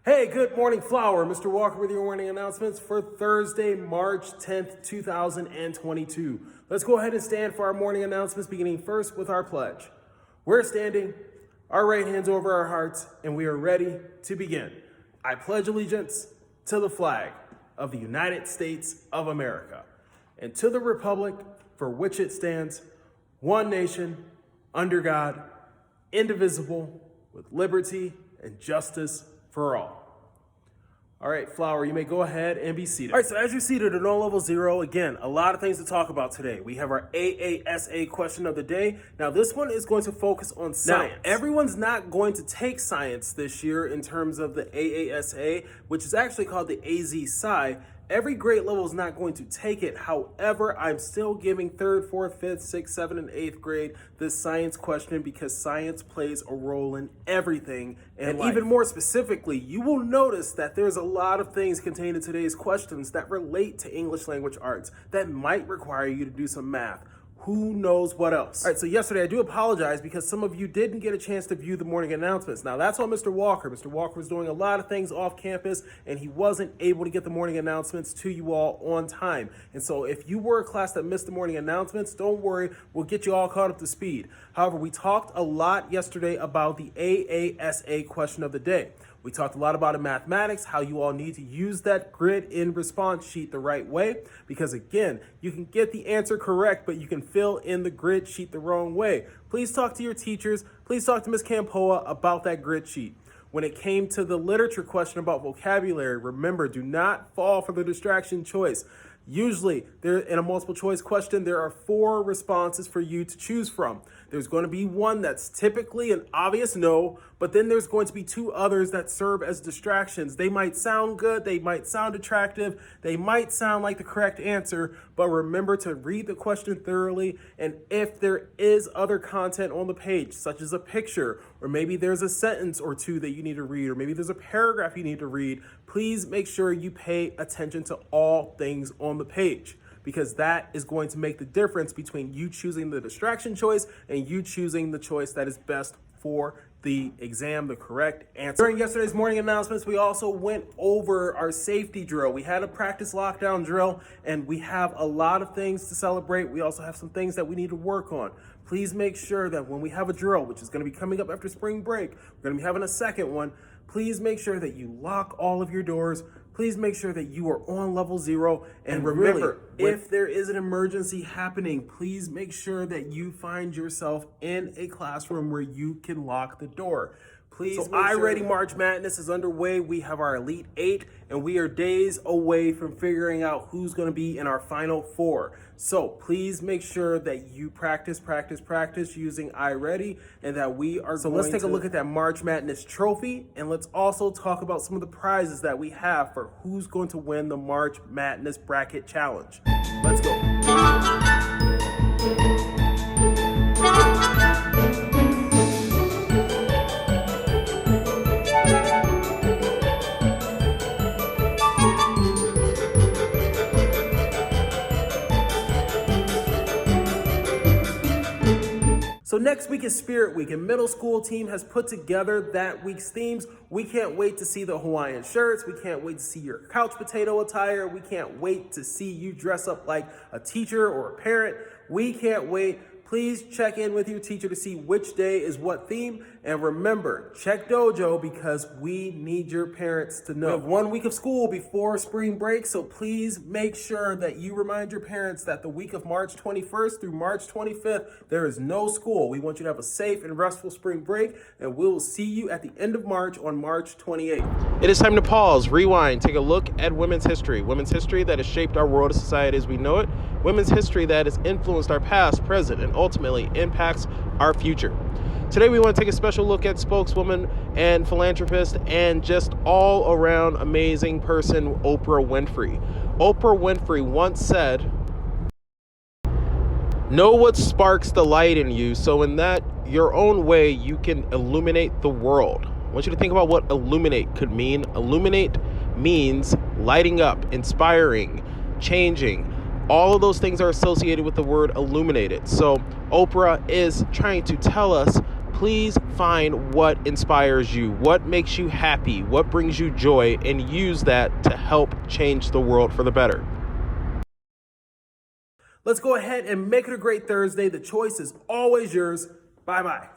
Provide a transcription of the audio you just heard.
Hey, good morning, Flower. Mr. Walker with your morning announcements for Thursday, March 10th, 2022. Let's go ahead and stand for our morning announcements, beginning first with our pledge. We're standing, our right hands over our hearts, and we are ready to begin. I pledge allegiance to the flag of the United States of America and to the republic for which it stands, one nation, under God, indivisible, with liberty and justice for all. All right, Flower, you may go ahead and be seated. All right, so as you're seated at all level 0, again, a lot of things to talk about today. We have our AASA question of the day. Now, this one is going to focus on science. Now, everyone's not going to take science this year in terms of the AASA, which is actually called the AZ Sci. Every grade level is not going to take it. However, I'm still giving 3rd, 4th, 5th, 6th, 7th, and 8th grade this science question because science plays a role in everything. And even more specifically, you will notice that there's a lot of things contained in today's questions that relate to English language arts that might require you to do some math. Who knows what else? All right, so yesterday I do apologize because some of you didn't get a chance to view the morning announcements. Now, that's on Mr. Walker. Mr. Walker was doing a lot of things off campus, and he wasn't able to get the morning announcements to you all on time. And so if you were a class that missed the morning announcements, don't worry, we'll get you all caught up to speed. However, we talked a lot yesterday about the AASA question of the day. We talked a lot about in mathematics, how you all need to use that grid in response sheet the right way, because again, you can get the answer correct, but you can fill in the grid sheet the wrong way. Please talk to your teachers. Please talk to Ms. Campoa about that grid sheet. When it came to the literature question about vocabulary, remember, do not fall for the distraction choice. Usually, in a multiple choice question, there are 4 responses for you to choose from. There's going to be one that's typically an obvious no, but then there's going to be 2 others that serve as distractions. They might sound good, they might sound attractive, they might sound like the correct answer, but remember to read the question thoroughly, and if there is other content on the page, such as a picture, or maybe there's a sentence or 2 that you need to read, or maybe there's a paragraph you need to read, please make sure you pay attention to all things on the page, because that is going to make the difference between you choosing the distraction choice and you choosing the choice that is best for the exam, the correct answer. During yesterday's morning announcements, we also went over our safety drill. We had a practice lockdown drill, and we have a lot of things to celebrate. We also have some things that we need to work on. Please make sure that when we have a drill, which is going to be coming up after spring break, we're going to be having a second one. Please make sure that you lock all of your doors. Please make sure that you are on level 0. And remember, if there is an emergency happening, please make sure that you find yourself in a classroom where you can lock the door. Please. So iReady March Madness is underway. We have our Elite 8, and we are days away from figuring out who's going to be in our Final 4. So please make sure that you practice using iReady, and that we are So let's take a look at that March Madness trophy, and let's also talk about some of the prizes that we have for who's going to win the March Madness Bracket Challenge. Let's go. So next week is Spirit Week, and middle school team has put together that week's themes. We can't wait to see the Hawaiian shirts. We can't wait to see your couch potato attire. We can't wait to see you dress up like a teacher or a parent. We can't wait. Please check in with your teacher to see which day is what theme. And remember, check Dojo because we need your parents to know. We have 1 week of school before spring break, so please make sure that you remind your parents that the week of March 21st through March 25th, there is no school. We want you to have a safe and restful spring break, and we will see you at the end of March on March 28th. It is time to pause, rewind, take a look at women's history that has shaped our world and society as we know it, women's history that has influenced our past, present, and ultimately impacts our future. Today we want to take a special look at spokeswoman and philanthropist and just all around amazing person, Oprah Winfrey. Oprah Winfrey once said, "Know what sparks the light in you, so in that your own way you can illuminate the world." I want you to think about what illuminate could mean. Illuminate means lighting up, inspiring, changing. All of those things are associated with the word illuminated. So Oprah is trying to tell us Please find what inspires you, what makes you happy, what brings you joy, and use that to help change the world for the better. Let's go ahead and make it a great Thursday. The choice is always yours. Bye-bye.